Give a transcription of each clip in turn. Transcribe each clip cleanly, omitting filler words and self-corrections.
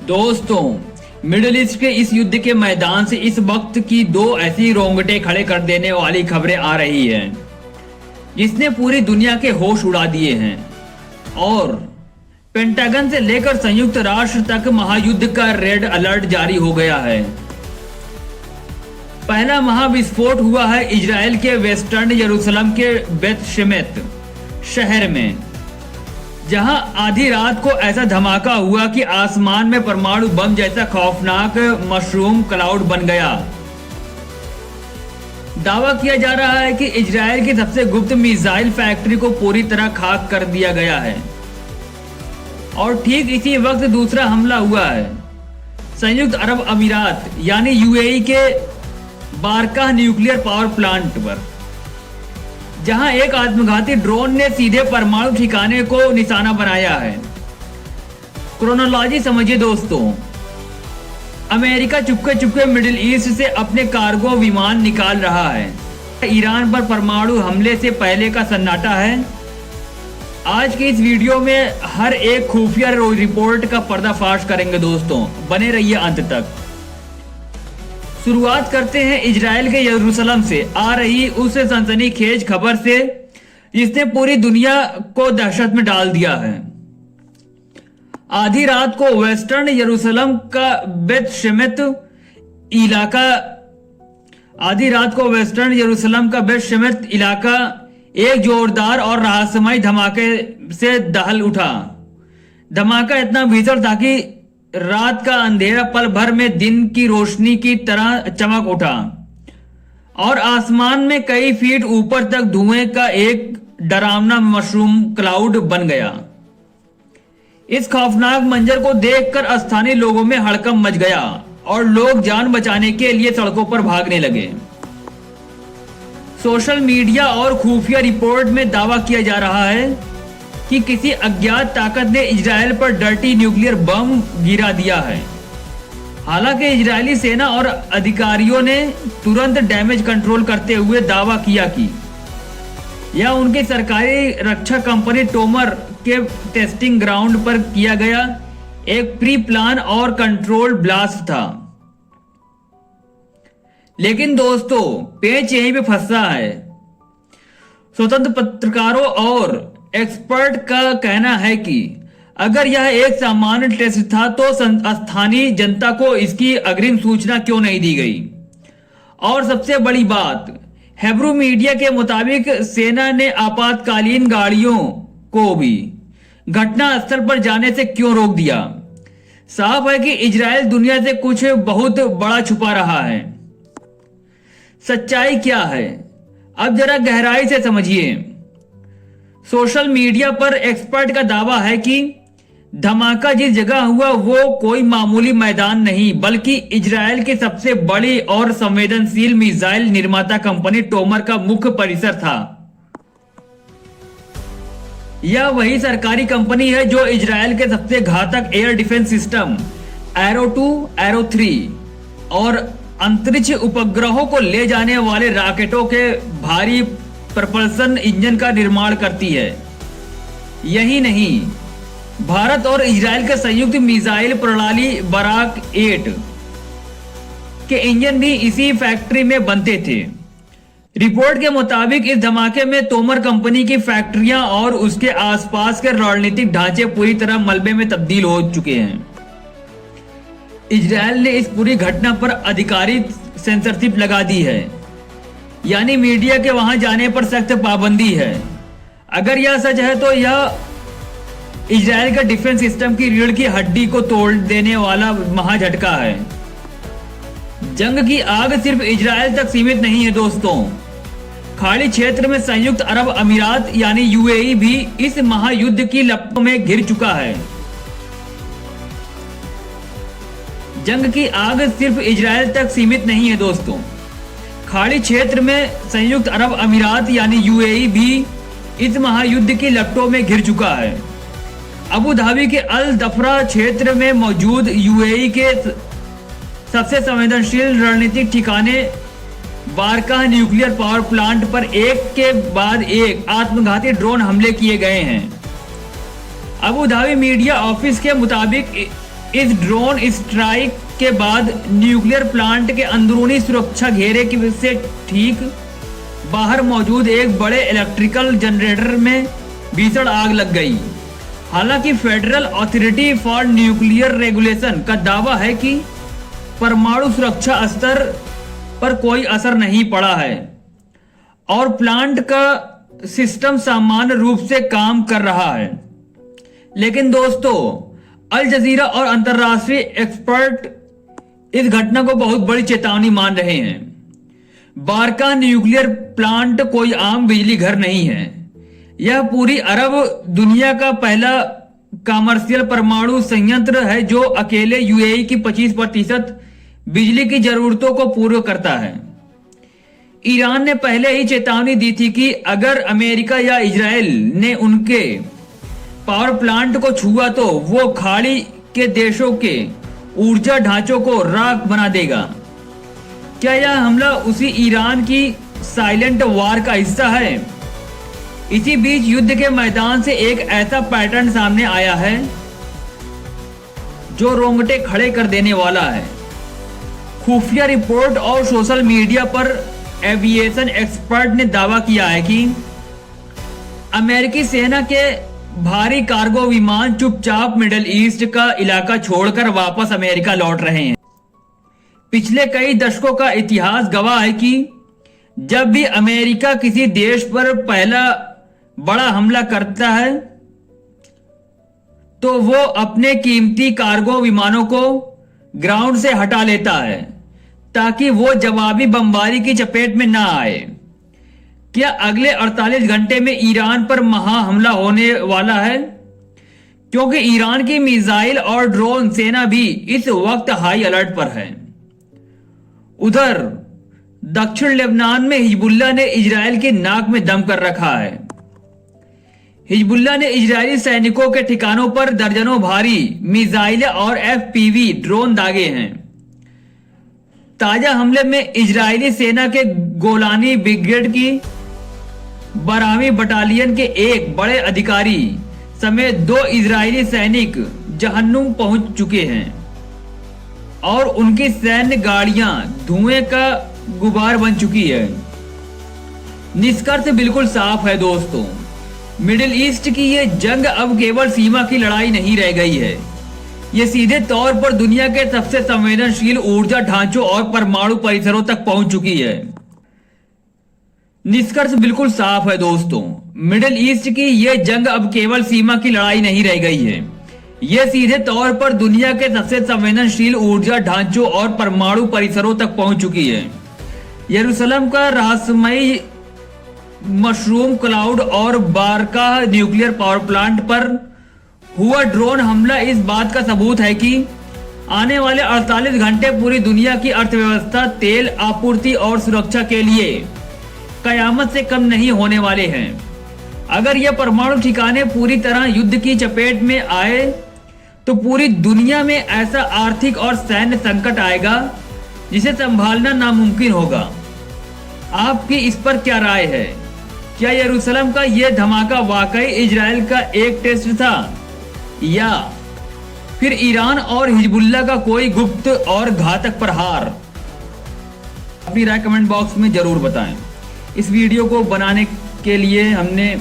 दोस्तों, middle east के इस युद्ध के मैदान से इस वक्त की दो ऐसी रोंगटे खड़े कर देने वाली खबरें आ रही हैं जिसने पूरी दुनिया के होश उड़ा दिए हैं और पेंटागन से लेकर संयुक्त राष्ट्र तक महायुद्ध का रेड अलर्ट जारी हो गया है। पहला महाविस्फोट हुआ है इजराइल के वेस्टर्न यरूशलेम के बेथ शेमेश शहर में, जहां आधी रात को ऐसा धमाका हुआ कि आसमान में परमाणु बम जैसा खौफनाक मशरूम क्लाउड बन गया। दावा किया जा रहा है कि इजराइल की सबसे गुप्त मिसाइल फैक्ट्री को पूरी तरह खाक कर दिया गया है और ठीक इसी वक्त दूसरा हमला हुआ है संयुक्त अरब अमीरात यानी यूएई के बारकाह न्यूक्लियर पावर प्लांट पर, जहां एक आत्मघाती ड्रोन ने सीधे परमाणु ठिकाने को निशाना बनाया है। क्रोनोलॉजी समझिए दोस्तों, America Chupke Chupke middle east से अपने कार्गो विमान निकाल रहा है। ईरान पर परमाणु हमले से पहले का सन्नाटा है। आज की इस वीडियो में हर एक खुफिया रिपोर्ट का पर्दाफाश करेंगे दोस्तों, बने रहिए अंत तक। शुरुआत करते हैं इजराइल के यरूशलेम से आ रही उस सनसनीखेज खबर से जिसने पूरी दुनिया को दहशत में डाल दिया है। आधी रात को वेस्टर्न यरूशलेम का बेथ शेमेश इलाका एक जोरदार और रहस्यमय धमाके से दहल उठा। धमाका इतना भीषण था कि रात का अंधेरा पल भर में दिन की रोशनी की तरह चमक उठा और आसमान में कई फीट ऊपर तक धुएं का एक डरावना मशरूम क्लाउड बन गया। इस खौफनाक मंजर को देखकर स्थानीय लोगों में हड़कंप मच गया और लोग जान बचाने के लिए सड़कों पर भागने लगे। सोशल मीडिया और खुफिया रिपोर्ट में दावा किया जा रहा है कि किसी अज्ञात ताकत ने इजराइल पर डर्टी न्यूक्लियर बम गिरा दिया है। हालांकि इजरायली सेना और अधिकारियों ने तुरंत डैमेज कंट्रोल करते हुए दावा किया कि यह उनकी सरकारी रक्षा कंपनी टोमर के टेस्टिंग ग्राउंड पर किया गया एक प्री प्लान और कंट्रोल ब्लास्ट था। लेकिन दोस्तों, पेच यहीं पे फंसा है। स्वतंत्र पत्रकारों और एक्सपर्ट का कहना है कि अगर यह एक सामान्य टेस्ट था तो स्थानीय जनता को इसकी अग्रिम सूचना क्यों नहीं दी गई। और सबसे बड़ी बात, हेब्रू मीडिया के मुताबिक सेना ने आपातकालीन गाड़ियों को भी घटनास्थल पर जाने से क्यों रोक दिया। साफ है कि इजराइल दुनिया से कुछ बहुत बड़ा छुपा रहा है। सच्चाई क्या है, अब जरा गहराई से समझिए। सोशल मीडिया पर एक्सपर्ट का दावा है कि धमाका जिस जगह हुआ वो कोई मामूली मैदान नहीं बल्कि इजराइल की सबसे बड़ी और संवेदनशील मिसाइल निर्माता कंपनी टोमर का मुख्य परिसर था। यह वही सरकारी कंपनी है जो इजराइल के सबसे घातक air defence system arrow 2, arrow 3 और अंतरिक्ष उपग्रहों को ले जाने वाले रॉकेटों के भारी प्रपल्सन इंजन का निर्माण करती है। यही नहीं, भारत और इजराइल के संयुक्त मिसाइल प्रणाली बराक 8 के इंजन भी इसी फैक्ट्री में बनते थे। रिपोर्ट के मुताबिक इस धमाके में तोमर कंपनी की फैक्ट्रियां और उसके आसपास के रणनीतिक ढांचे पूरी तरह मलबे में तब्दील हो चुके हैं। इजराइल ने इस पूरी घटना पर आधिकारिक सेंसरशिप लगा दी है, यानी मीडिया के वहां जाने पर सख्त पाबंदी है। अगर यह सच है तो यह इजराइल का डिफेंस सिस्टम की रीढ़ की हड्डी को तोड़ देने वाला महाझटका है। जंग की आग सिर्फ इजराइल तक सीमित नहीं है दोस्तों, खाड़ी क्षेत्र में संयुक्त अरब अमीरात यानी यूएई भी इस महायुद्ध की लपटों में घिर चुका है। जंग की आग सिर्फ इजराइल तक सीमित नहीं है दोस्तों, खाड़ी क्षेत्र में संयुक्त अरब अमीरात यानी यूएई भी इस महायुद्ध की लपटों में घिर चुका है। अबू धाबी के अल दफरा क्षेत्र में मौजूद यूएई के सबसे संवेदनशील रणनीतिक ठिकाने बारकाह न्यूक्लियर पावर प्लांट पर एक के बाद एक आत्मघाती ड्रोन हमले किए गए हैं। अबू धाबी मीडिया ऑफिस के मुताबिक इस ड्रोन स्ट्राइक के बाद न्यूक्लियर प्लांट के अंदरूनी सुरक्षा घेरे से ठीक बाहर मौजूद एक बड़े इलेक्ट्रिकल जनरेटर में भीषण आग लग गई। हालांकि federal authority for nuclear regulation का दावा है कि परमाणु सुरक्षा स्तर पर कोई असर नहीं पड़ा है और प्लांट का सिस्टम सामान्य रूप से काम कर रहा है। लेकिन दोस्तों, अल जजीरा और अंतर्राष्ट्रीय एक्सपर्ट इस घटना को बहुत बड़ी चेतावनी मान रहे हैं। बारका न्यूक्लियर प्लांट कोई आम बिजली घर नहीं है। यह पूरी अरब दुनिया का पहला कमर्शियल परमाणु संयंत्र है जो अकेले यूएई की 25% बिजली की जरूरतों को पूरा करता है। ईरान ने पहले ही चेतावनी दी थी कि अगर अमेरिका या इजराइल ने उनके पावर प्लांट को छुआ तो वो खाड़ी के देशों के ऊर्जा ढांचों को राख बना देगा। क्या यह हमला उसी ईरान की साइलेंट वॉर का हिस्सा है? इसी बीच युद्ध के मैदान से एक ऐसा पैटर्न सामने आया है जो रोंगटे खड़े कर देने वाला है। खुफिया रिपोर्ट और सोशल मीडिया पर एविएशन एक्सपर्ट ने दावा किया है कि अमेरिकी सेना के भारी कार्गो विमान चुपचाप मिडिल ईस्ट का इलाका छोड़कर वापस अमेरिका लौट रहे हैं। पिछले कई दशकों का इतिहास गवाह है कि जब भी अमेरिका किसी देश पर पहला बड़ा हमला करता है तो वो अपने कीमती कार्गो विमानों को ग्राउंड से हटा लेता है ताकि वो जवाबी बमबारी की चपेट में ना आए। क्या अगले 48 घंटे में ईरान पर महा हमला होने वाला है? क्योंकि ईरान की मिसाइल और ड्रोन सेना भी इस वक्त हाई अलर्ट पर है। उधर दक्षिण लेबनान में हिजबुल्लाह ने इजराइल की नाक में दम कर रखा है। हिजबुल्लाह ने इजरायली सैनिकों के ठिकानों पर दर्जनों भारी मिसाइलें और एफपीवी ड्रोन दागे हैं। ताजा हमले में इजरायली सेना के गोलानी ब्रिगेड की बरामी बटालियन के एक बड़े अधिकारी समेत 2 इजरायली सैनिक जहन्नुम पहुंच चुके हैं और उनकी सैन्य गाड़ियां धुएं का गुबार बन चुकी है। निष्कर्ष बिल्कुल साफ है दोस्तों, मिडिल ईस्ट की ये जंग अब केवल सीमा की लड़ाई नहीं रह गई है। ये सीधे तौर पर दुनिया के सबसे संवेदनशील ऊर्जा ढांचों और परमाणु परिसरों तक पहुंच चुकी है। निष्कर्ष बिल्कुल साफ है दोस्तों, मिडिल ईस्ट की ये जंग अब केवल सीमा की लड़ाई नहीं रह गई है। यह सीधे तौर पर दुनिया के सबसे संवेदनशील ऊर्जा ढांचों और परमाणु परिसरों तक पहुंच चुकी है। यरूशलेम का रहस्यमयी मशरूम क्लाउड और बारका न्यूक्लियर पावर प्लांट पर हुआ ड्रोन हमला इस बात का सबूत है कि आने वाले 48 घंटे पूरी दुनिया की अर्थव्यवस्था, तेल आपूर्ति और सुरक्षा के लिए कयामत से कम नहीं होने वाले हैं। अगर यह परमाणु ठिकाने पूरी तरह युद्ध की चपेट में आए तो पूरी दुनिया में ऐसा आर्थिक और सैन्य संकट आएगा जिसे संभालना नामुमकिन होगा। आपकी इस पर क्या राय है? क्या यरूशलेम का यह धमाका वाकई इजराइल का एक टेस्ट था या फिर ईरान और हिजबुल्लाह का कोई गुप्त और घातक प्रहार? अपनी राय कमेंट बॉक्स में जरूर बताएं। इस वीडियो को बनाने के लिए हमने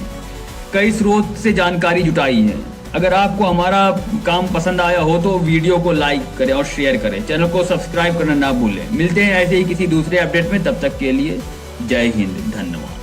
कई स्रोत से जानकारी जुटाई है। अगर आपको हमारा काम पसंद आया हो तो वीडियो को लाइक करें और शेयर करें। चैनल को सब्सक्राइब करना ना भूलें। मिलते हैं ऐसे ही किसी दूसरे अपडेट में, तब तक के लिए जय हिंद, धन्यवाद।